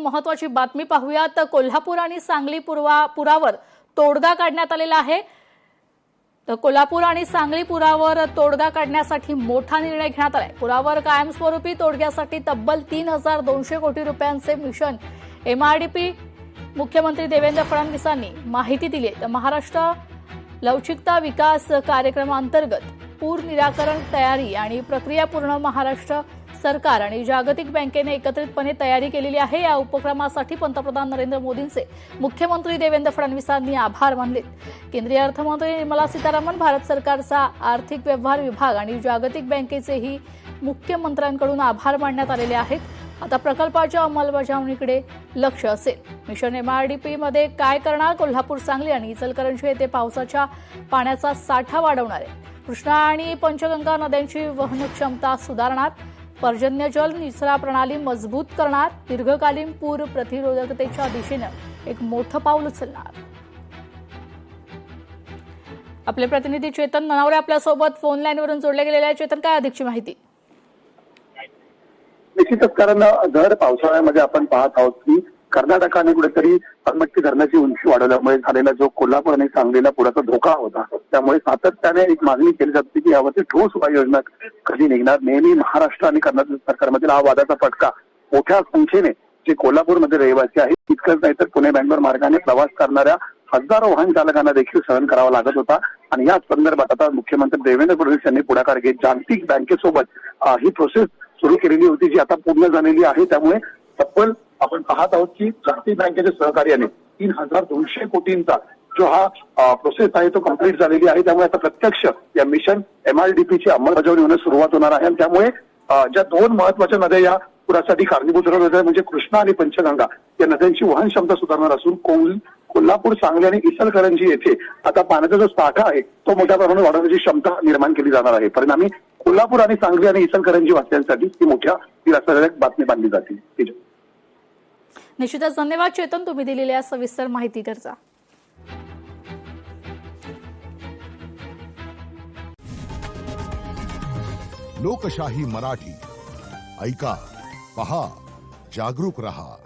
महत्त्वाची बातमी पाहूयात। कोल्हापूर आणि सांगली पुरावर तोडगा काढण्यात आलेला आहे। तर कोल्हापूर आणि सांगली पुरावर तोडगा काढण्यासाठी मोठा निर्णय घेण्यात आलाय। पुरावर कायमस्वरूपी तोडग्यासाठी तब्बल 3200 कोटी रुपयांचे मिशन MRDP मुख्यमंत्री देवेंद्र फडणवीसांनी माहिती दिली आहे। तर महाराष्ट्र लवचिकता विकास कार्यक्रमांतर्गत पूर निराकरण तयारी आणि प्रक्रिया पूर्ण महाराष्ट्र सरकार आणि जागतिक बँकेने एकत्रितपणे तयारी केलेली आहे। या उपक्रमासाठी पंतप्रधान नरेंद्र मोदींचे मुख्यमंत्री देवेंद्र फडणवीसांनी आभार मानले। केंद्रीय अर्थमंत्री निर्मला सीतारामन, भारत सरकारचा आर्थिक व्यवहार विभाग आणि जागतिक बँकेचेही मुख्यमंत्र्यांकडून आभार मानण्यात आलेले आहेत। आता प्रकल्पाच्या अंमलबजावणीकडे लक्ष असेल। मिशन MRDP मध्ये काय करणार? कोल्हापूर, सांगली आणि इचलकरंजी येथे पावसाच्या पाण्याचा साठा वाढवणार आहे। कृष्णा आणि पंचगंगा नद्यांची वहन क्षमता सुधारणार, पर्जन्य जल निचरा प्रणाली मजबूत करणार, दीर्घकालीन पूर प्रतिरोधकतेच्या दिशेने एक मोठं पाऊल उचलणार। आपले प्रतिनिधी चेतन ननावरे आपल्यासोबत फोन लाईनवरून जोडले गेलेले आहेत। चेतन, काय अधिकची माहिती? निश्चितच, कारण दर पावसाळ्यामध्ये आपण पाहत आहोत की कर्नाटकाने कुठेतरी अलमट्टी धरणाची उंची वाढवल्यामुळे झालेला जो कोल्हापूर आणि सांगलीला पुराचा धोका होता, त्यामुळे सातत्याने एक मागणी केली जाते की यावरती ठोस उपाययोजना कधी निघणार। नेहमी महाराष्ट्र आणि कर्नाटक सरकारमधील हा वादाचा फटका मोठ्या संख्येने जे कोल्हापूरमध्ये रहिवासी आहेत, तितकंच नाही तर पुणे बेंगलोर मार्गाने प्रवास करणाऱ्या हजारो वाहन चालकांना देखील सहन करावा लागत होता। आणि याच संदर्भात आता मुख्यमंत्री देवेंद्र फडणवीस यांनी पुढाकार घेत जागतिक बँकेसोबत ही प्रोसेस सुरू केलेली होती, जी आता पूर्ण झालेली आहे। त्यामुळे तब्बल आपण पाहत आहोत की जागतिक बँकेच्या सहकार्याने 3200 कोटींचा जो हा प्रोसेस आहे तो कम्प्लीट झालेली आहे। त्यामुळे आता प्रत्यक्ष या मिशन MRDP ची अंमलबजावणी होण्यास सुरुवात होणार आहे। आणि त्यामुळे ज्या दोन महत्वाच्या नद्या या पुरासाठी कारणीभूत ठरत होत्या, म्हणजे कृष्णा आणि पंचगंगा, या नद्यांची वहन क्षमता सुधारणार असून कोल्हापूर, सांगली आणि इचलकरंजी येथे आता पाण्याचा जो साठा आहे तो मोठ्या प्रमाणात वाढवण्याची क्षमता निर्माण केली जाणार आहे। परिणामी कोल्हापूर आणि सांगली आणि इचलकरंजी वासियांसाठी ती मोठ्या दिलासादायक बातमी मानली जाते। निश्चितच धन्यवाद चेतन, तुम्ही दिलेल्या सविस्तर माहितीकरता। लोकशाही मराठी ऐका, पहा, जागरूक रहा।